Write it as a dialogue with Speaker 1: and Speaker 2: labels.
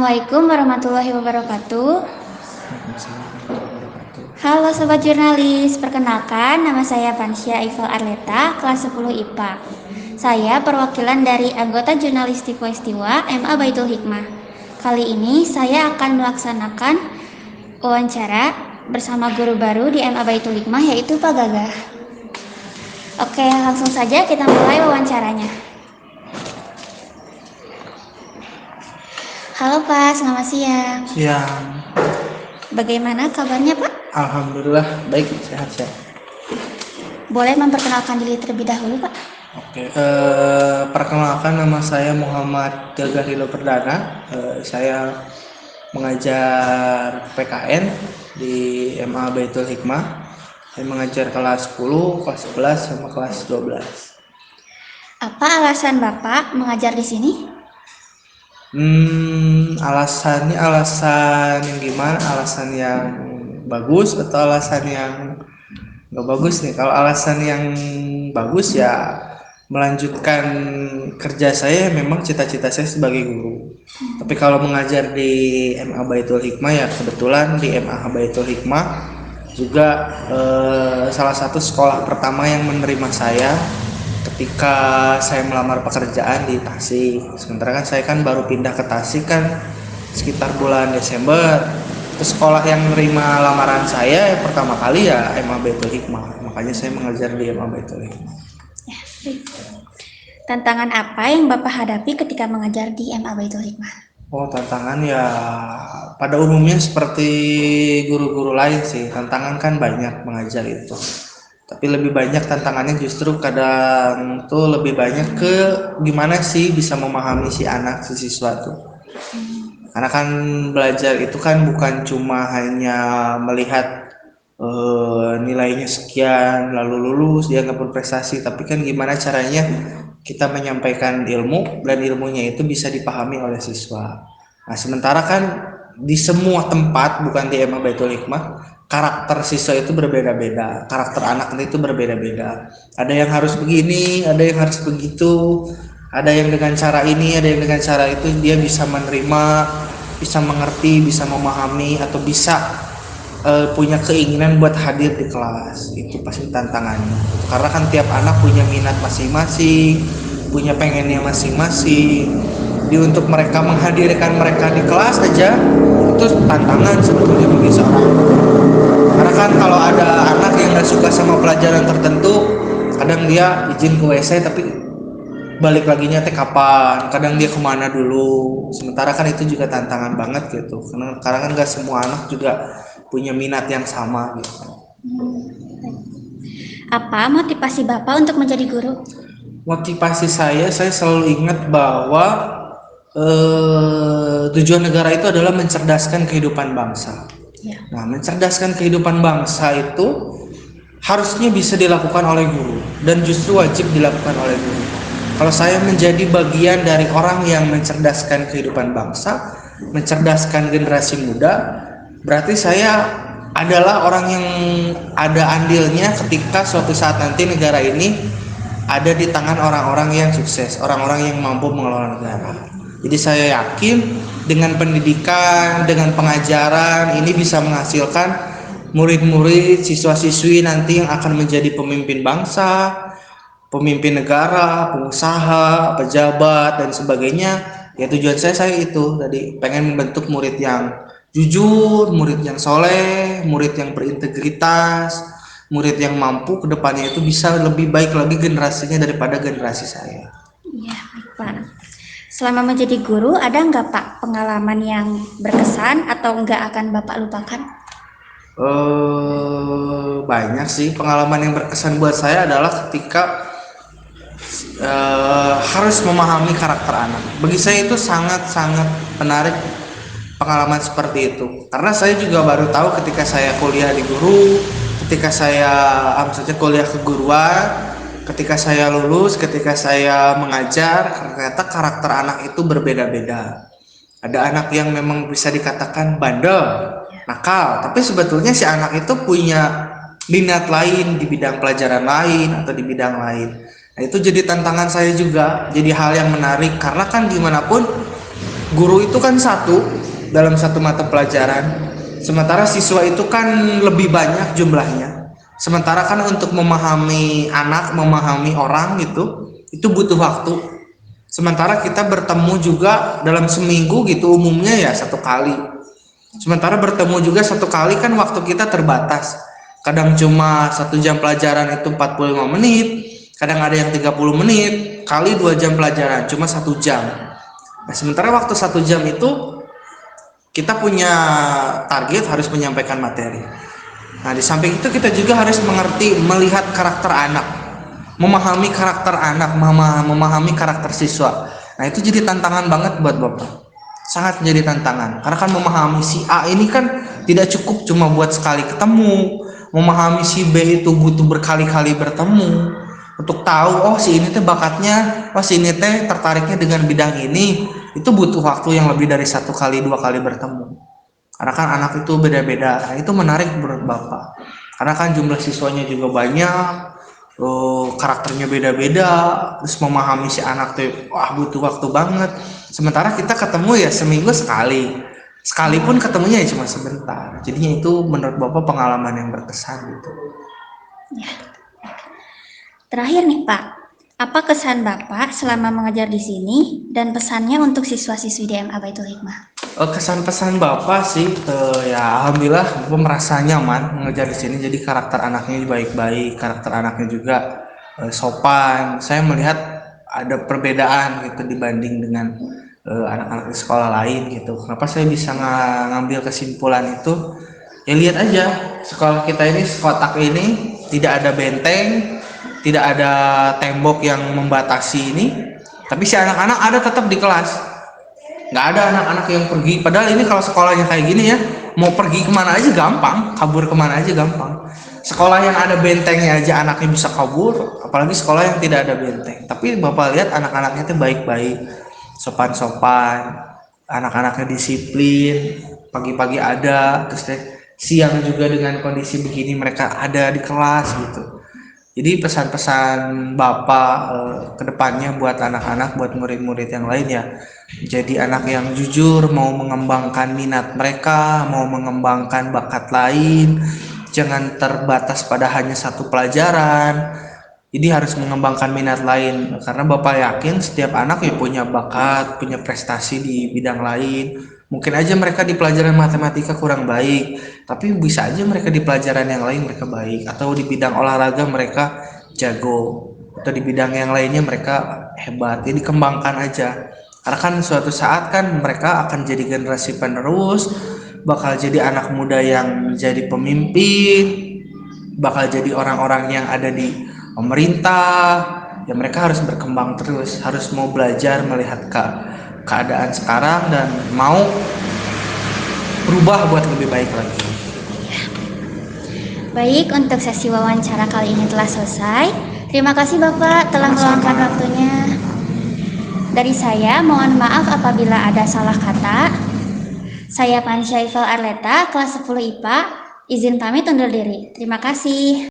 Speaker 1: Assalamualaikum warahmatullahi wabarakatuh.
Speaker 2: Waalaikumsalam warahmatullahi wabarakatuh.
Speaker 1: Halo Sobat Jurnalis, perkenalkan nama saya Pansya Iqbal Arleta, kelas 10 IPA. Saya perwakilan dari anggota Jurnalistik Westiwa MA Baitul Hikmah. Kali ini saya akan melaksanakan wawancara bersama guru baru di MA Baitul Hikmah yaitu Pak Gagah. Oke, langsung saja kita mulai wawancaranya. Halo Pak, selamat siang.
Speaker 2: Siang.
Speaker 1: Bagaimana kabarnya Pak?
Speaker 2: Alhamdulillah baik, sehat.
Speaker 1: Boleh memperkenalkan diri terlebih dahulu Pak?
Speaker 2: Oke. Perkenalkan, nama saya Muhammad Gagah Rilo Perdana. Saya mengajar PKN di MA Baitul Hikmah. Saya mengajar kelas 10, kelas 11, sama kelas 12.
Speaker 1: Apa alasan Bapak mengajar di sini?
Speaker 2: Alasannya alasan yang gimana? Alasan yang bagus atau alasan yang nggak bagus nih? Kalau alasan yang bagus ya melanjutkan kerja saya, memang cita-cita saya sebagai guru. Tapi kalau mengajar di MA Baitul Hikmah ya kebetulan di MA Baitul Hikmah juga salah satu sekolah pertama yang menerima saya ketika saya melamar pekerjaan di Tasik. Sementara kan saya baru pindah ke Tasik kan sekitar bulan Desember. Terus sekolah yang menerima lamaran saya pertama kali ya MA Baitul Hikmah. Makanya saya mengajar di MA Baitul Hikmah.
Speaker 1: Ya, tantangan apa yang Bapak hadapi ketika mengajar di MA Baitul Hikmah?
Speaker 2: Oh, tantangan ya pada umumnya seperti guru-guru lain sih. Tantangan kan banyak mengajar itu. Tapi lebih banyak tantangannya justru kadang tuh lebih banyak ke gimana sih bisa memahami si anak, si siswa tuh. Karena kan belajar itu kan bukan cuma hanya melihat nilainya sekian lalu lulus dia nggak berprestasi, tapi kan gimana caranya kita menyampaikan ilmu dan ilmunya itu bisa dipahami oleh siswa. Nah, sementara kan di semua tempat, bukan di MA Baitul Hikmah, karakter siswa itu berbeda-beda, karakter anak itu berbeda-beda. Ada yang harus begini, ada yang harus begitu, ada yang dengan cara ini, ada yang dengan cara itu dia bisa menerima, bisa mengerti, bisa memahami, atau bisa punya keinginan buat hadir di kelas. Itu pasti tantangannya. Karena kan tiap anak punya minat masing-masing, punya pengennya masing-masing. Jadi untuk mereka menghadirkan mereka di kelas aja itu tantangan sebetulnya bagi seorang. Karena kan kalau ada anak yang nggak suka sama pelajaran tertentu, kadang dia izin ke WC tapi balik laginya teh kapan, kadang dia kemana dulu. Sementara kan itu juga tantangan banget gitu, karena kan nggak semua anak juga punya minat yang sama gitu.
Speaker 1: Apa motivasi Bapak untuk menjadi guru?
Speaker 2: Motivasi saya selalu ingat bahwa tujuan negara itu adalah mencerdaskan kehidupan bangsa.
Speaker 1: Ya.
Speaker 2: Nah, mencerdaskan kehidupan bangsa itu harusnya bisa dilakukan oleh guru dan justru wajib dilakukan oleh guru. Kalau saya menjadi bagian dari orang yang mencerdaskan kehidupan bangsa, mencerdaskan generasi muda, berarti saya adalah orang yang ada andilnya ketika suatu saat nanti negara ini ada di tangan orang-orang yang sukses, orang-orang yang mampu mengelola negara. Jadi saya yakin dengan pendidikan, dengan pengajaran ini bisa menghasilkan murid-murid, siswa-siswi nanti yang akan menjadi pemimpin bangsa, pemimpin negara, pengusaha, pejabat dan sebagainya. Ya tujuan saya itu tadi pengen membentuk murid yang jujur, murid yang soleh, murid yang berintegritas, murid yang mampu ke depannya itu bisa lebih baik lagi generasinya daripada generasi saya.
Speaker 1: Iya, baik Pak. Selama menjadi guru, ada nggak Pak pengalaman yang berkesan atau nggak akan Bapak lupakan?
Speaker 2: Banyak sih pengalaman yang berkesan buat saya adalah ketika harus memahami karakter anak. Bagi saya itu sangat-sangat menarik pengalaman seperti itu, karena saya juga baru tahu ketika saya kuliah di guru, ketika saya maksudnya kuliah keguruan, ketika saya lulus, ketika saya mengajar, ternyata karakter anak itu berbeda-beda. Ada anak yang memang bisa dikatakan bandel, nakal, tapi sebetulnya si anak itu punya minat lain di bidang pelajaran lain atau di bidang lain. Nah, itu jadi tantangan saya juga, jadi hal yang menarik karena kan gimana pun Guru itu kan satu dalam satu mata pelajaran, sementara siswa itu kan lebih banyak jumlahnya. Sementara kan untuk memahami anak, memahami orang itu butuh waktu. Sementara kita bertemu juga dalam seminggu gitu umumnya ya satu kali. Sementara bertemu juga satu kali kan waktu kita terbatas. Kadang cuma 1 jam pelajaran itu 45 menit, kadang ada yang 30 menit, kali 2 jam pelajaran cuma 1 jam. Nah, sementara waktu 1 jam itu kita punya target harus menyampaikan materi. Nah, di samping itu kita juga harus mengerti, melihat karakter anak, memahami karakter anak, memahami karakter siswa. Nah, itu jadi tantangan banget buat Bapak. Sangat menjadi tantangan. Karena kan memahami si A ini kan tidak cukup cuma buat sekali ketemu. Memahami si B itu butuh berkali-kali bertemu untuk tahu oh si ini teh bakatnya, oh si ini teh tertariknya dengan bidang ini. Itu butuh waktu yang lebih dari 1 kali 2 kali bertemu. Karena kan anak itu beda-beda. Nah, itu menarik menurut Bapak. Karena kan jumlah siswanya juga banyak, karakternya beda-beda, terus memahami si anak tuh wah butuh waktu banget. Sementara kita ketemu ya seminggu sekali. Sekalipun ketemunya ya cuma sebentar. Jadinya itu menurut Bapak pengalaman yang berkesan gitu.
Speaker 1: Ya. Terakhir nih Pak, apa kesan Bapak selama mengajar di sini dan pesannya untuk siswa-siswi di MA Baitul Hikmah?
Speaker 2: Kesan pesan Bapak sih, ya alhamdulillah Bapak merasa nyaman mengajar di sini. Jadi karakter anaknya baik-baik, karakter anaknya juga sopan. Saya melihat ada perbedaan gitu dibanding dengan anak-anak di sekolah lain gitu. Kenapa saya bisa ngambil kesimpulan itu? Ya lihat aja sekolah kita ini, sekotak ini tidak ada benteng, tidak ada tembok yang membatasi ini, tapi si anak-anak ada tetap di kelas. Nggak ada anak-anak yang pergi, padahal ini kalau sekolahnya kayak gini ya, mau pergi kemana aja gampang, kabur kemana aja gampang. Sekolah yang ada bentengnya aja anaknya bisa kabur, apalagi sekolah yang tidak ada benteng. Tapi Bapak lihat anak-anaknya itu baik-baik, sopan-sopan, anak-anaknya disiplin, pagi-pagi ada, terus siang juga dengan kondisi begini mereka ada di kelas gitu. Jadi pesan-pesan Bapak ke depannya buat anak-anak, buat murid-murid yang lain ya, jadi anak yang jujur, mau mengembangkan minat mereka, mau mengembangkan bakat lain, jangan terbatas pada hanya satu pelajaran. Jadi harus mengembangkan minat lain, karena Bapak yakin setiap anak ya punya bakat, punya prestasi di bidang lain. Mungkin aja mereka di pelajaran matematika kurang baik, tapi bisa aja mereka di pelajaran yang lain mereka baik, atau di bidang olahraga mereka jago, atau di bidang yang lainnya mereka hebat. Jadi dikembangkan aja. Karena kan suatu saat kan mereka akan jadi generasi penerus, bakal jadi anak muda yang jadi pemimpin, bakal jadi orang-orang yang ada di pemerintah. Ya mereka harus berkembang terus, harus mau belajar melihat keadaan sekarang dan mau berubah buat lebih baik lagi.
Speaker 1: Baik, untuk sesi wawancara kali ini telah selesai. Terima kasih Bapak telah meluangkan waktunya. Dari saya, mohon maaf apabila ada salah kata. Saya Pansya Ifal Arleta, kelas 10 IPA. Izin pamit undur diri. Terima kasih.